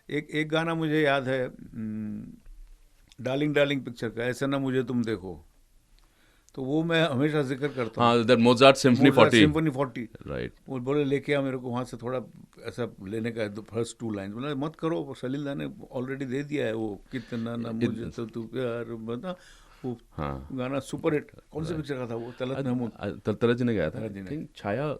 एक गाना मुझे याद है, डार्लिंग डार्लिंग पिक्चर का, ऐसा ना मुझे तुम देखो, तो वो मैं हमेशा जिक्र करता हूँ। हाँ, that Mozart symphony 40। Symphony 40, right. वो बोले लेके आ मेरे को वहाँ से, थोड़ा ऐसा लेने का है, फर्स्ट टू लाइन बोला मत करो, सलील दा ने ऑलरेडी दे दिया है वो, कितना ना मुझे तो तू प्यार बता, वो हाँ, गाना सुपर हिट। कौन से पिक्चर का था वो? तलत महमूद, तलत जी ने गाया था, तलत जी आई ने। थिंक छाया।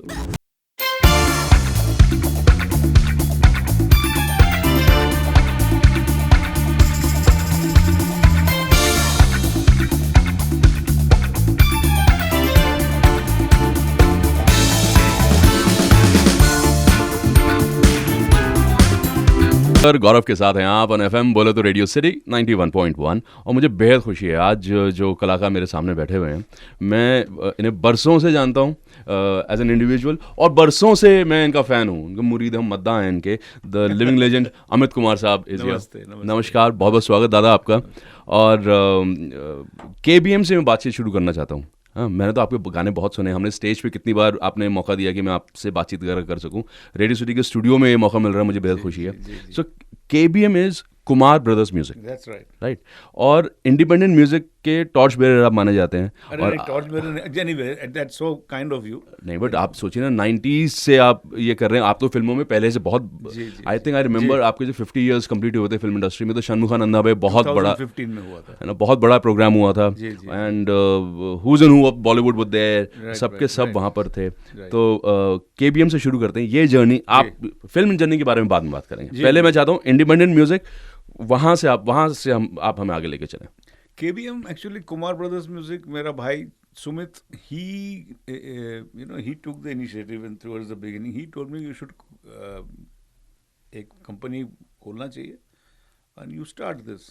गौरव के साथ हैं आप ऑन एफएम बोले तो रेडियो सिटी 91.1। और मुझे बेहद खुशी है आज जो कलाकार मेरे सामने बैठे हुए हैं, मैं इन्हें बरसों से जानता हूँ एज एन इंडिविजुअल, और बरसों से मैं इनका फ़ैन हूँ, उनके मुरीद हम मद्दा हैं इनके। The living legend Amit Kumar साहब इज हियर। नमस्ते, नमस्ते। नमस्कार, बहुत बहुत स्वागत दादा आपका। और केबीएम से मैं बातचीत शुरू करना चाहता हूँ। हाँ, मैंने तो आपके गाने बहुत सुने, हमने स्टेज पे कितनी बार आपने मौका दिया कि मैं आपसे बातचीत कर सकूं। रेडियो सिटी के स्टूडियो में ये मौका मिल रहा है, मुझे बेहद खुशी है। So KBM is Kumar brothers music, that's right. Right. और इंडिपेंडेंट म्यूजिक के टॉर्च बेरर आप माने जाते हैं। अरे और नहीं, torch bearer, anyway that's so kind of you. नहीं, बट आप सोचिए ना, 90s से आप ये कर रहे हैं, आप तो फिल्मों में पहले से बहुत। जी, जी, आई थिंक आई रिमेंबर आपके जो 50 इयर्स कंप्लीट हुए थे फिल्म इंडस्ट्री में, तो शनमुखानंदा भाई बहुत बड़ा, 2015 में हुआ था, है ना, बहुत बड़ा प्रोग्राम हुआ था। जी, जी, and who's and who of Bollywood वो देयर, Right, सबके right, सब right. वहाँ पर थे। Right. तो केबीएम से शुरू करते हैं ये जर्नी। आप फिल्म जर्नी के बारे में बाद में बात करेंगे, जी, पहले जी। मैं चाहता हूँ इंडिपेंडेंट म्यूजिक, वहाँ से आप हमें आगे लेके चलें। KBM actually Kumar brothers music, मेरा भाई Sumit, he took the initiative and towards the beginning he told me you should एक कंपनी खोलना चाहिए and you start this,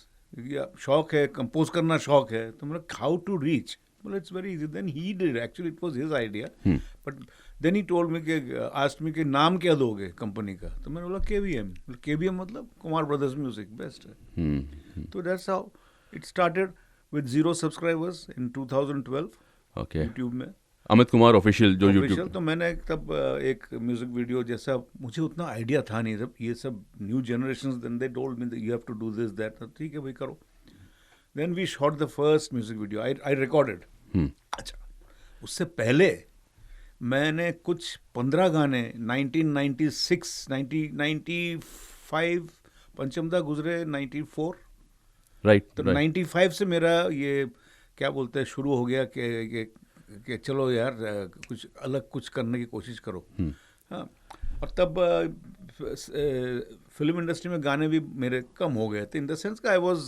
शौक है कंपोज करना, शौक है, तो मैंने हाउ टू रीच, बोला it's very easy, then he did, actually it was his idea, but then he told me कि आस्क्ड मी कि नाम क्या दोगे कंपनी का, तो मैंने बोला केबीएम, केबीएम मतलब कुमार ब्रदर्स म्यूजिक, बेस्ट है। तो that's how it started with 0 subscribers in 2012 okay, YouTube में, अमित कुमार ऑफिशियल जो ऑफिशियल। यूट्यूब। तो मैंने तब एक म्यूजिक वीडियो जैसा, मुझे उतना आइडिया था नहीं, जब ये सब new generation, then they told me you have to do this that, ठीक है भाई करो। Then we shot the first music video, I recorded. अच्छा, उससे पहले मैंने कुछ 15 गाने 1996 1995, पंचमदा गुजरे 94, राइट, तो 95 से मेरा ये क्या बोलते हैं शुरू हो गया कि चलो यार कुछ अलग कुछ करने की कोशिश करो। हाँ, और तब फिल्म इंडस्ट्री में गाने भी मेरे कम हो गए थे, इन द सेंस का I was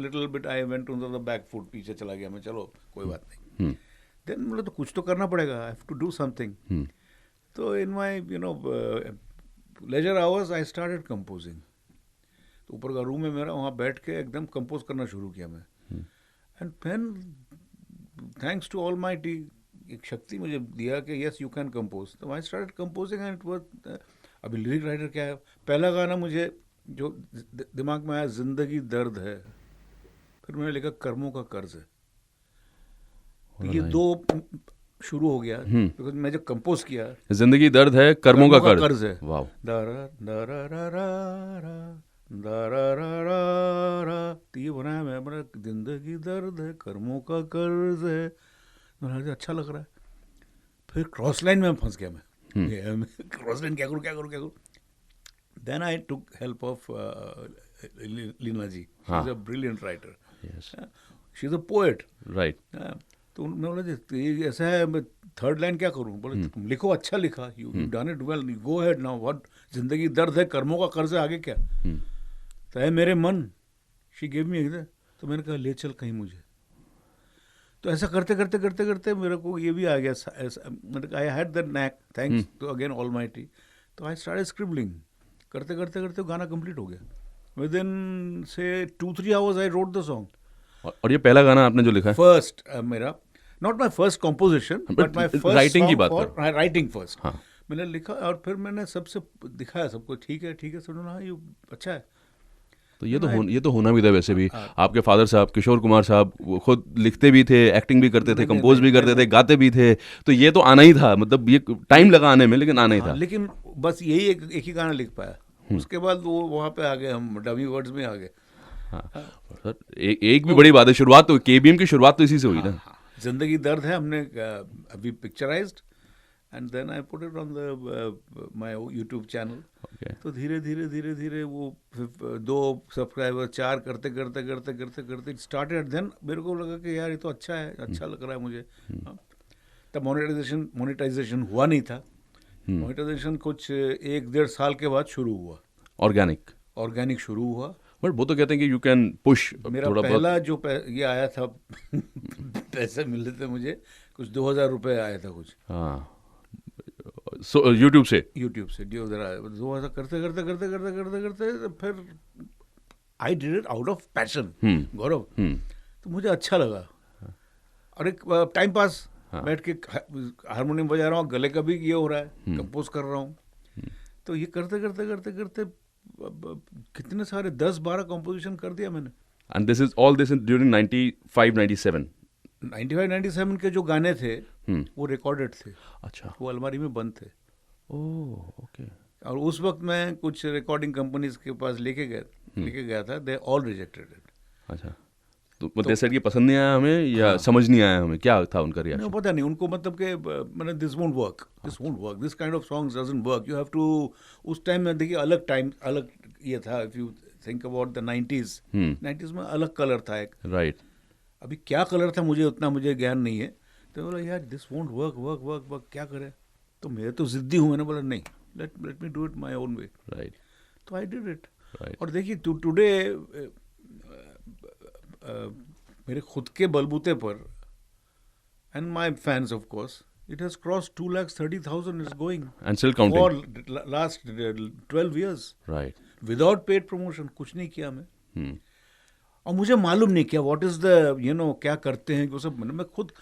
little bit, I went on the back foot, पीछे चला गया मैं, चलो कोई बात नहीं। देन बोले तो कुछ तो करना पड़ेगा, I have to do something. तो in my leisure hours I started composing. तो ऊपर का रूम है मेरा, वहाँ बैठ के एकदम कंपोज करना शुरू किया मैं। And then thanks to almighty, एक शक्ति मुझे दिया कि यस यू कैन कंपोज, तो I started composing and it was, अभी लिरिक राइटर क्या है, पहला गाना मुझे जो दिमाग में आया, जिंदगी दर्द है, फिर मैंने लिखा कर्मों का कर्ज है। तो ये दो शुरू हो गया, बिकॉज मैं जब कंपोज किया, जिंदगी दर्द है, कर्मों का कर्ज है, वाह, दारा दारा रा रा रा दारा रा रा रा, तो ये बनाया मैं, बना जिंदगी दर्द है, कर्मों का कर्ज है, मैंने अच्छा लग रहा है। फिर क्रॉस लाइन में फंस गया मैं, क्रॉस लाइन क्या करूँ क्या करूँ क्या करूँ। Then I took help of Leena ji, she is a brilliant writer, she is a poet, right. तो मैं बोला ये ऐसा है, मैं थर्ड लाइन क्या करूँ, बोले तुम लिखो, अच्छा लिखा, you done it well, go ahead now, what, जिंदगी दर्द है, कर्मों का कर्ज है, आगे क्या, तो है मेरे मन, शी गिव मी, तो मैंने कहा ले चल कहीं मुझे। तो ऐसा करते करते करते करते मेरे को ये भी आ गया, I had that knack, thanks to again almighty. तो आई स्टार्टेड स्क्रिबलिंग, करते करते करते गाना कंप्लीट हो गया, विद इन से 2-3 hours I wrote the song. और ये पहला गाना आपने जो लिखा है, फर्स्ट मेरा, not my first composition but my first writing की बात फॉर राइटिंग फर्स्ट, हाँ, मैंने लिखा और फिर मैंने सबसे दिखाया, सबको ठीक है सुनो, हाँ ये अच्छा है। तो ये तो होना भी था वैसे भी। आपके फादर साहब किशोर कुमार साहब वो खुद लिखते भी थे, एक्टिंग भी करते थे, कंपोज भी करते थे, गाते भी थे, तो ये तो आना ही था, मतलब ये टाइम लगा आने में, लेकिन आना ही था। लेकिन बस यही एक ही गाना लिख पाया, उसके बाद वो वहाँ पे आ गए, हम डमी वर्ड्स में आ गए. हाँ सर, एक भी बड़ी बात है, शुरुआत तो KBM की शुरुआत तो इसी से हुई ना. हाँ, जिंदगी दर्द है हमने अभी picturised and then I put it on the my YouTube channel. Okay. तो धीरे धीरे धीरे धीरे वो 2 सब्सक्राइबर 4 करते करते करते करते करते स्टार्टेड. देन मेरे को लगा कि यार ये तो अच्छा है, अच्छा लग रहा है मुझे. तब मोनेटाइजेशन हुआ नहीं था. मोनेटाइजेशन कुछ 1-1.5 साल के बाद शुरू हुआ. ऑर्गेनिक शुरू हुआ. बट वो तो कहते हैं कि यू कैन पुश मेरा थोड़ा पहला बहुत. जो ये आया था पैसे मिले थे मुझे, कुछ 2,000 रुपये आया था कुछ. हाँ, सो यूट्यूब से. यूट्यूब से 2,000 करते करते करते करते करते करते फिर I did it out of passion Gaurav. तो मुझे अच्छा लगा. और एक टाइम पास, बैठ के हारमोनियम बजा रहा हूँ, गले का भी ये हो रहा है, कंपोज कर रहा हूँ. तो ये करते करते करते करते कितने सारे 10-12 कंपोजिशन कर दिया मैंने. And this is all this during 95-97. 95-97 के जो गाने थे वो रिकॉर्डेड थे. अच्छा. वो अलमारी में बंद थे. Oh okay. और उस वक्त मैं कुछ रिकॉर्डिंग कंपनीज के पास लेके गया था. They all rejected it. अच्छा. तो दे सेड कि पसंद नहीं आया हमें, या समझ नहीं आया हमें, क्या था उनका नहीं, रिएक्शन? पता नहीं उनको, मतलब कि मैंने this won't work, this kind of songs doesn't work, you have to. उस टाइम में देखिए अलग ये था. If you think about the 90s में अलग कलर था एक. राइट. अभी क्या कलर था मुझे ज्ञान नहीं है. तो बोला यार दिस वोंट वर्क, क्या करें. तो मैं तो जिद्दी हूँ. मैंने बोला नहीं, let me do it my own way. Right. तो आई डिड इट. राइट. और देखिए टुडे मेरे खुद के बलबूते पर and my fans of course, it has cross 2,30,000 is going and still counting. For last 12 years right. Without paid promotion. कुछ नहीं किया मैं. और मुझे मालूम नहीं क्या व्हाट इज द क्या करते हैं वो सब. मैं खुद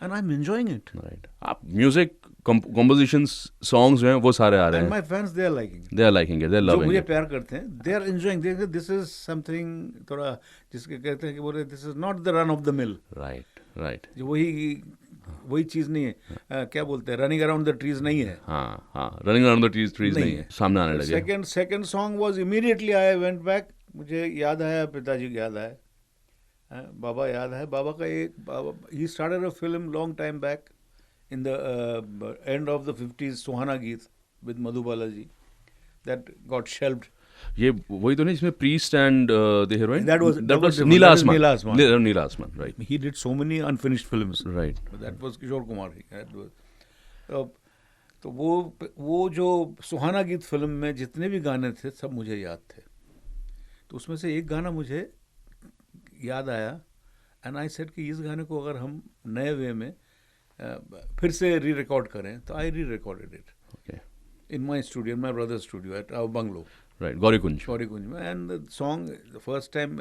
and I am enjoying it. Right. आप म्यूजिक कंपोजिशंस सॉन्ग्स जो हैं वो सारे आ रहे एंड हैं. My fans they are liking. They are liking it, they are जो लविंग मुझे इट. प्यार करते हैं, they are enjoying. This is something थोड़ा जिसके कहते हैं कि बोले this is not the run of the mill. Right. Right. जो वही चीज़ नहीं है. क्या बोलते हैं, रनिंग अराउंड द ट्रीज नहीं है. हाँ, रनिंग अराउंड द ट्रीज नहीं है, सामने आने लगे. Second song was immediately I went back. मुझे याद आया, पिताजी को याद आया, बाबा याद है. बाबा का he started a film long time back in the end of the 50s, सुहाना गीत with Madhu Balaji, that got shelved. ये वही तो नहीं जिसमें priest and the heroine, That was Neela different. आसमान. नीला आसमान. नीला आसमान. Right. He did so many unfinished films. Right. That was Kishore Kumar. तो वो जो सुहाना गीत फिल्म में जितने भी गाने थे सब मुझे याद थे. तो उसमें से एक गाना मुझे याद आया एंड आई सेड कि इस गाने को अगर हम नए वे में फिर से री रिकॉर्ड करें. तो I re recorded it okay. In my studio, my brother studio at our bungalow, right. Gaurikunj. Gaurikunj में. And the song the first time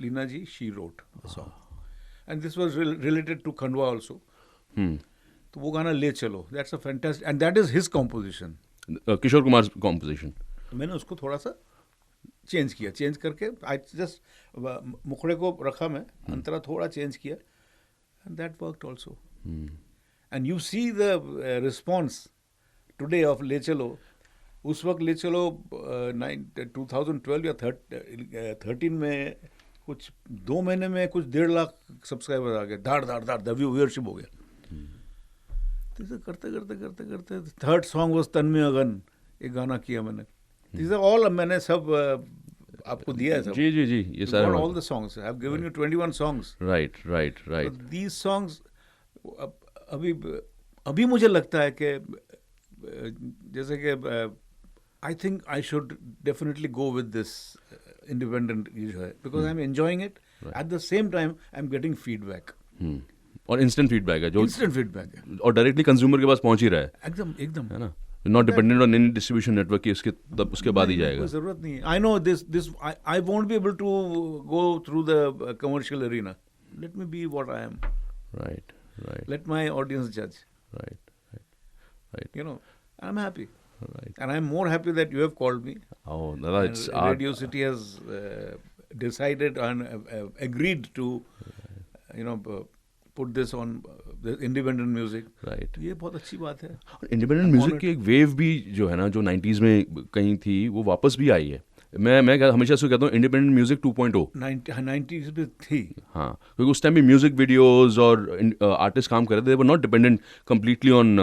Leena ji she wrote the song and this was related to Khandwa also. तो वो गाना ले चलो, that's a fantastic and that is his composition. Kishore Kumar composition. मैंने उसको थोड़ा सा चेंज करके आई जस्ट मुखड़े को रखा मैं, अंतरा थोड़ा चेंज किया and that worked also. And you see the response today of ले चलो. उस वक्त ले चलो 2012 या 13 में कुछ 2 महीने में कुछ 1.5 लाख सब्सक्राइबर आ गए. धाड़ व्यूअरशिप हो गया. तो इसे करते करते करते करते थर्ड सॉन्ग वाज तन में अगन. एक गाना किया मैंने. These are all मैंने सब आपको दिया है सब. जी ये सारे all the songs. I have given you 21 songs. Right. So these songs अभी मुझे लगता है कि जैसे कि I think I should definitely go with this independent जो है, because I'm enjoying it. At the same time I'm getting feedback. और इंस्टेंट फीडबैक है जो Instant feedback है. और डायरेक्टली कंज्यूमर के पास पहुंच ही रहा है. एकदम है ना. Not dependent on any distribution network की उसके बाद ही जाएगा. कोई जरूरत नहीं है. I know this I won't be able to go through the commercial arena. Let me be what I am. Right. Let my audience जज. Right. You know, I'm happy. Right. And I'm more happy that you have called me. Oh, that's Radio City has decided and agreed to, put this on independent music, right. ये बहुत अच्छी बात है। Independent music की एक wave भी जो है ना, जो 90s में कहीं थी, वो वापस भी आई है। मैं हमेशा से कहता हूँ इंडिपेंडेंट म्यूजिक 2.0। 90s में थी। हाँ, क्योंकि उस टाइम भी म्यूजिक वीडियोस और आर्टिस्ट काम कर रहे थे, were not dependent completely on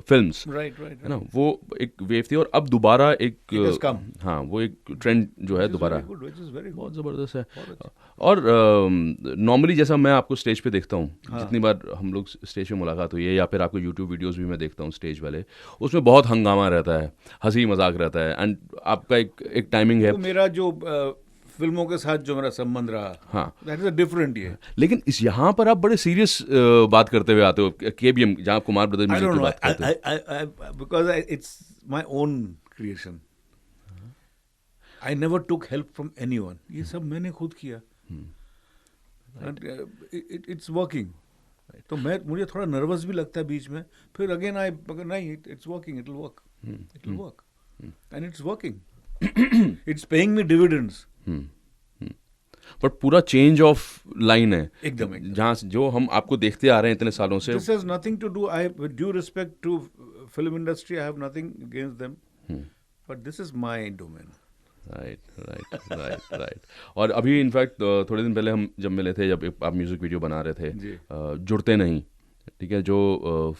films, right right है ना। वो एक वेव थी और अब दोबारा It has come. हाँ, वो एक ट्रेंड जो है दोबारा बहुत बहुत ज़बरदस्त है। और नॉर्मली जैसा मैं आपको स्टेज पे देखता हूँ, जितनी बार हम लोग स्टेज पे मुलाकात हुई है या फिर आपको यूट्यूब वीडियोस भी मैं देखता हूँ स्टेज वाले, उसमें बहुत हंगामा रहता है, हंसी मजाक रहता है, एंड आपका एक टाइमिंग है। तो मेरा जो फिल्मों के साथ जो मेरा संबंध रहा, हाँ, दैट इज अ डिफरेंट ये। लेकिन इस यहाँ पर आप बड़े सीरियस बात करते हुए आते हो, केबीएम जहाँ कुमार ब्रदर्स म्यूजिक की बात करते हो। Because it's my own creation, I never took help from anyone, ये सब मैंने खुद किया, इट्स वर्किंग। तो मुझे थोड़ा नर्वस भी लगता है बीच में, फिर अगेन नहीं, it's working, it will work and it's working, it's paying me dividends. But पूरा चेंज ऑफ लाइन है एकदम जहाँ जो हम आपको देखते आ रहे हैं इतने सालों से। This has nothing to do, I with due respect to film industry, I have nothing against them, but this is my domain. Right. और अभी इनफैक्ट थोड़े दिन पहले हम जब मिले थे, जब आप म्यूजिक वीडियो बना रहे थे, जुड़ते नहीं, ठीक है, जो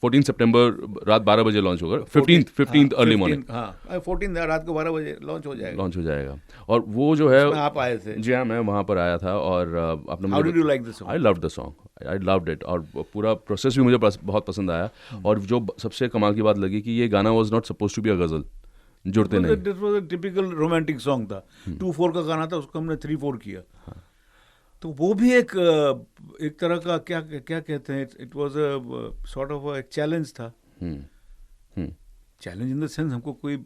14 सितंबर रात 12 बजे लॉन्च होगा, 15th अर्ली मॉर्निंग, हाँ 14 रात को 12 बजे लॉन्च हो जाएगा। और वो जो है, आप आए थे? जी हाँ, मैं वहाँ पर आया था। और आपने How did you like the song? I love the song, I loved it, और पूरा प्रोसेस भी मुझे बहुत पसंद आया। और जो सबसे कमाल की बात लगी कि ये गाना was not suppose to be a ghazal, जुड़ते नहीं। This was a typical romantic song था, 2/4 का गाना था, उसको हमने 3/4 किया। तो वो भी एक तरह का क्या कहते हैं, it was a sort of एक चैलेंज था। चैलेंज इन द सेंस, हमको कोई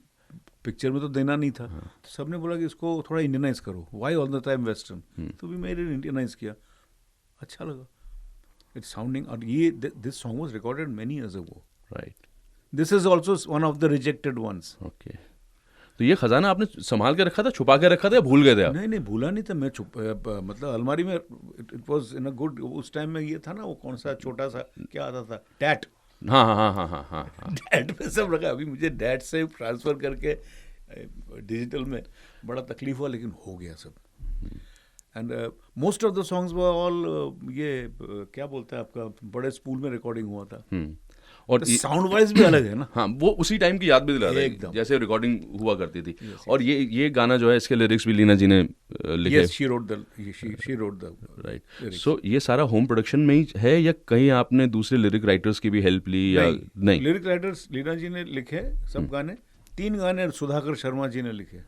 पिक्चर में तो देना नहीं था, तो सबने बोला कि इसको थोड़ा इंडियनाइज करो, why all the time western, तो भी मैंने इंडियनाइज किया, अच्छा लगा, इट्स साउंडिंग। और ये this song was recorded many years ago, right. This is also one of the rejected ones. Okay, तो ये खजाना आपने संभाल के रखा था, छुपा के रखा था, या भूल गए थे आप? नहीं, भूला नहीं था मैं, मतलब अलमारी में, it was in a good, उस टाइम में ये था ना, वो कौन सा छोटा सा क्या आता था, टैट। हाँ। डैट में सब रखा। अभी मुझे डैट से ट्रांसफर करके डिजिटल में बड़ा तकलीफ हुआ, लेकिन हो गया सब। And most of the songs were all ये क्या बोलते हैं आपका, बड़े स्पूल में रिकॉर्डिंग हुआ था। और साउंड वाइज भी अलग है ना। हाँ, वो उसी टाइम की याद भी दिला रहा एकदम है जैसे रिकॉर्डिंग हुआ करती थी। और ये गाना जो है, इसके लिरिक्स भी लीना जी ने लिखे। She wrote the right. So ये सारा होम प्रोडक्शन में ही है, या कहीं आपने दूसरे लिरिक राइटर्स की भी हेल्प ली, या नहीं? लिरिक राइटर्स लीना जी ने लिखे सब गाने, 3 गाने सुधाकर शर्मा जी ने लिखे।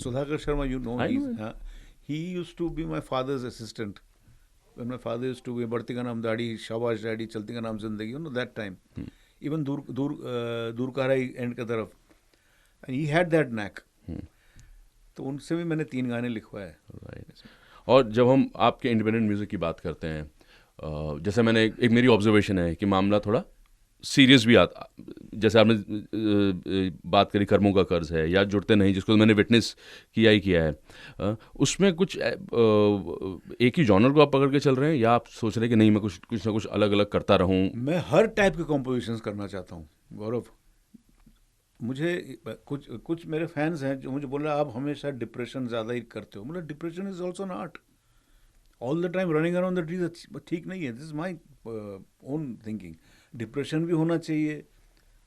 Sudhakar Sharma, you know, he used to be my father's assistant when my father used to be बढ़ती का नाम दाढ़ी, शाबाश डैडी, चलती का नाम जिंदगी, you know that time, even दूर कारई एंड की तरफ, and he had that knack, तो उनसे भी मैंने 3 गाने लिखवाए। राइट। और जब हम आपके इंडिपेंडेंट म्यूजिक की बात करते हैं, जैसे मैंने एक मेरी ऑब्जर्वेशन है कि मामला थोड़ा सीरियस भी आता, जैसे आपने बात करी कर्मों का कर्ज है, या जुड़ते नहीं, जिसको मैंने विटनेस किया ही किया है, उसमें कुछ एक ही जॉनर को आप पकड़ के चल रहे हैं, या आप सोच रहे हैं कि नहीं, मैं कुछ ना कुछ अलग अलग करता रहूं? मैं हर टाइप के कॉम्पोजिशंस करना चाहता हूँ गौरव। मुझे कुछ मेरे फैंस हैं जो मुझे बोल रहे हैं आप हमेशा डिप्रेशन ज़्यादा ही करते हो। मतलब depression is also an art, all the time running around the trees ठीक नहीं है। This is my own thinking. Depression भी होना चाहिए,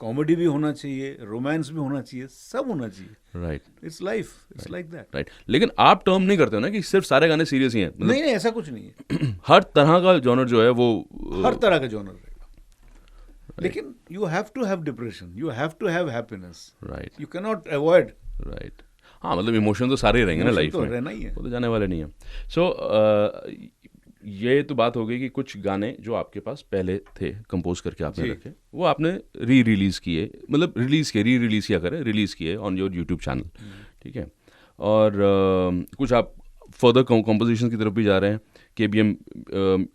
कॉमेडी भी होना चाहिए, रोमांस भी होना चाहिए, सब होना चाहिए। Right, it's life, it's like that. Right. लेकिन आप टर्म नहीं करते हो ना कि सिर्फ सारे गाने सीरियस ही हैं? नहीं, ऐसा कुछ नहीं है। हर तरह का जॉनर जो है वो हर तरह का जॉनर रहेगा, लेकिन you have to have depression, you have to have happiness, right, you can not avoid. Right. हाँ, मतलब इमोशन तो सारे रहेंगे ना लाइफ में, रहना ही है, वो तो जाने वाले नहीं है। सो ये तो बात हो गई कि कुछ गाने जो आपके पास पहले थे कंपोज करके आपने रखे, वो आपने री रिलीज़ किया करें, रिलीज़ किए ऑन योर यूट्यूब चैनल, ठीक है। और कुछ आप फर्दर कंपोजिशन की तरफ भी जा रहे हैं केबीएम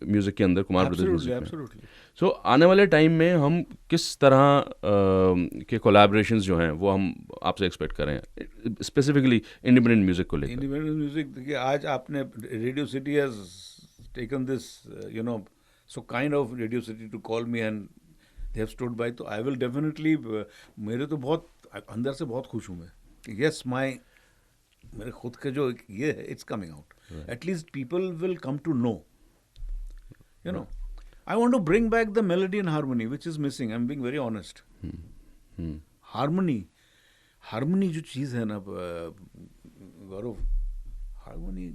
म्यूज़िक के अंदर, कुमार ब्रदर्स म्यूजिक में। सो आने वाले टाइम में हम किस तरह के कोलैबोरेशंस जो हैं वो हम आपसे एक्सपेक्ट करें, स्पेसिफिकली इंडिपेंडेंट म्यूजिक को लेकर? इंडिपेंडेंट म्यूजिक, देखिए आज आपने radio city has taken this, so kind of Radio City to call me and they have stood by. तो I will definitely मेरे तो बहुत अंदर से बहुत खुश हूँ मैं कि yes मेरे खुद के जो ये है it's coming out. At least people will come to know. You know, I want to bring back the melody and harmony which is missing. I'm being very honest. Harmony जो चीज़ है ना गौरव, harmony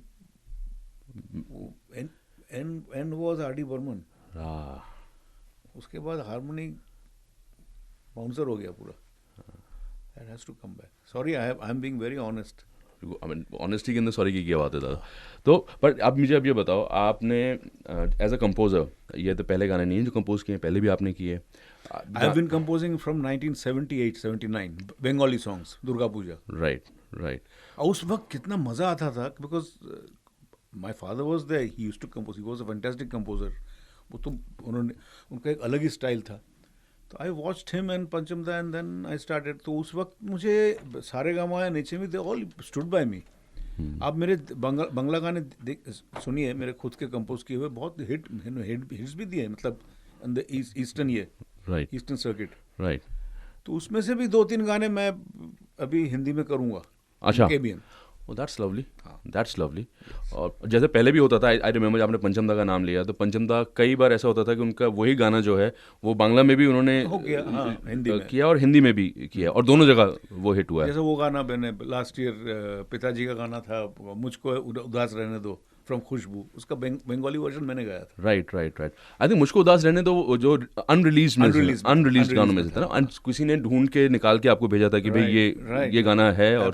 and was R.D. Burman. उसके बाद harmony bouncer हो गया पूरा. That has to come back. Sorry, I'm being very honest. I mean, honesty के अंदर सॉरी की क्या बात है दादा. तो पर आप मुझे अब ये बताओ, आपने एज अ कंपोजर, ये तो पहले गाने नहीं हैं जो कंपोज किए, पहले भी आपने किए. I have been composing from 1978-79 Bengali songs, Durga Puja. Right. और उस वक्त कितना मज़ा आता था because my father was there. He used to compose. He was a fantastic composer. वो तो उनका एक अलग ही स्टाइल था. तो I watched him and Panchamda and then I started. तो उस वक्त मुझे सारे गामा या नीचे में they all stood by me. आप मेरे बंगला गाने सुनिए, मेरे खुद के कंपोज किए हुए बहुत हिट्स भी दिए, मतलब in the eastern eastern circuit. Right. तो उसमें से भी 2-3 गाने मैं अभी हिंदी में करूँगा. अच्छा. केबीएन. That's lovely. और जैसे पहले भी होता था, आई रिमेम्बर आपने पंचमदा का नाम लिया, तो पंचमदा कई बार ऐसा होता था कि उनका वही गाना जो है वो बांग्ला में भी उन्होंने हिंदी में किया और हिंदी में भी किया, और दोनों जगह वो हिट हुआ है. जैसे वो गाना मैंने लास्ट ईयर पिताजी का गाना था, मुझको उदास रहने दो, फ्रॉम खुशबू, उसका बंगाली वर्जन मैंने गाया था. राइट. आई थिंक मुझको उदास रहने दो जो अनरिलीज गानों में से था ना, किसी ने ढूंढ के निकाल के आपको भेजा था कि भाई ये गाना है, और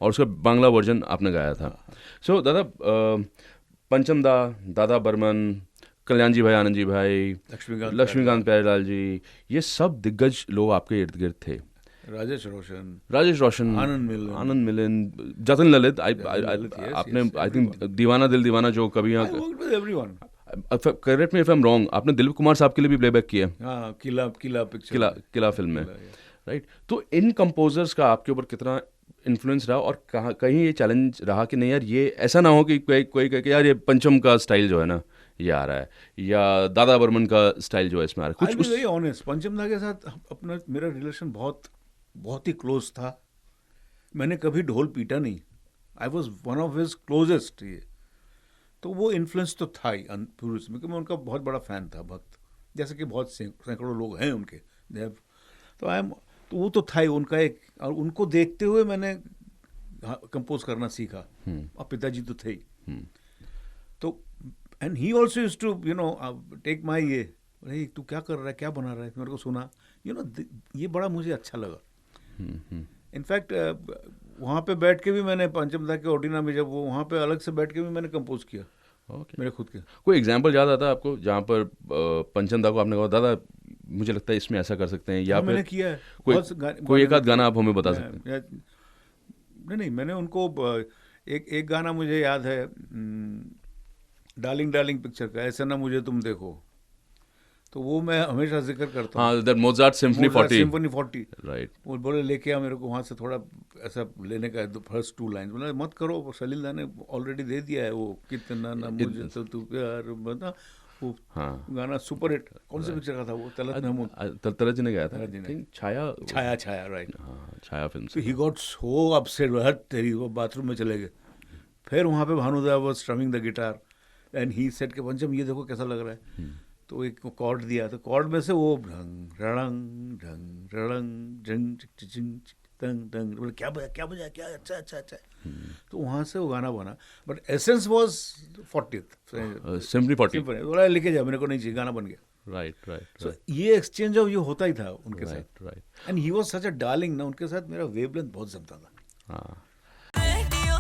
उसका बांग्ला वर्जन आपने गाया था. सो दादा, पंचमदा, दादा बर्मन, कल्याण जी भाई, आनंद जी भाई, लक्ष्मीकांत प्यारेलाल जी, ये सब दिग्गज लोग आपके इर्द गिर्द थे. राजेश रोशन, आनंद मिलिन, जतिन ललित. आपने आई थिंक दीवाना दिल दीवाना जो कभी correct me if I am wrong, आपने दिलीप कुमार साहब के लिए भी प्लेबैक किया. किला फिल्म में. राइट. तो इन कंपोजर्स का आपके ऊपर कितना इन्फ्लुएंस रहा, और कहीं ये चैलेंज रहा कि नहीं यार ये ऐसा ना हो कि कोई कहे कि यार ये पंचम का स्टाइल जो है ना ये आ रहा है, या दादा बर्मन का स्टाइल जो है इसमें आ रहा है. कुछ वेरी ऑनेस्ट, पंचमदा के साथ अपना मेरा रिलेशन बहुत ही क्लोज था. मैंने कभी ढोल पीटा नहीं. I was one of his closest. ये तो वो इन्फ्लुएंस तो था ही शुरू से, क्योंकि मैं उनका बहुत बड़ा फ़ैन था, भक्त, जैसे कि बहुत सैकड़ों लोग हैं उनके. तो वो तो था ही उनका एक, और उनको देखते हुए मैंने कंपोज करना सीखा. और पिताजी तो थे ही. तो and he also used to take my ये, भाई तू क्या कर रहा है, क्या बना रहा है, मेरे को सुना, ये बड़ा मुझे अच्छा लगा. इनफैक्ट वहाँ पे बैठ के भी मैंने पंचमदा के ओडिना में, जब वो वहाँ पे अलग से बैठ के भी मैंने कंपोज किया. मेरे खुद के. कोई एग्जांपल याद आता है आपको जहाँ पर पंचमदा को आपने कहा दादा मुझे लगता है इसमें ऐसा कर सकते हैं, या मैंने किया है कोई एक आध गाना आप हमें बता सकते हैं? नहीं, मैंने उनको एक गाना मुझे याद है, डार्लिंग पिक्चर का, ऐसा ना मुझे तुम देखो, तो वो मैं हमेशा जिक्र करता हूँ. That Mozart symphony 40. राइट. वो बोले लेके आ मेरे को वहाँ से थोड़ा ऐसा लेने का, फर्स्ट 2 लाइन बोला मत करो, सलील दा ने ऑलरेडी दे दिया है वो, कितना ना मुझे तो तू प्यार बता. वो गाना सुपर हिट. कौन से पिक्चर का था वो? तलत जी ने गाया था. छाया. राइट. छाया फिल्म. तो ही गॉट सो अपसेट, हट तेरी, वो बाथरूम में चले गए. फिर वहाँ पे Bhanuda was strumming the guitar and he said के पंचम ये देखो कैसा लग रहा है. तो एक कॉर्ड दिया, तो कॉर्ड में से वो ढंग रड़ंग ढंग रड़ंग जंग चिंग तंग तंग, बोले क्या बजा क्या, अच्छा. तो वहाँ से वो गाना बना. But essence was 40th symphony 40. बोला लेके जा, मेरे को नहीं चाहिए, गाना बन गया. राइट. सो ये एक्सचेंज ऑफ ये होता ही था उनके साथ. And he was such a darling ना, उनके साथ मेरा वेवलेंथ बहुत जमता था. रेडियो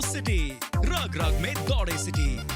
सिटी रग में दौड़े सिटी.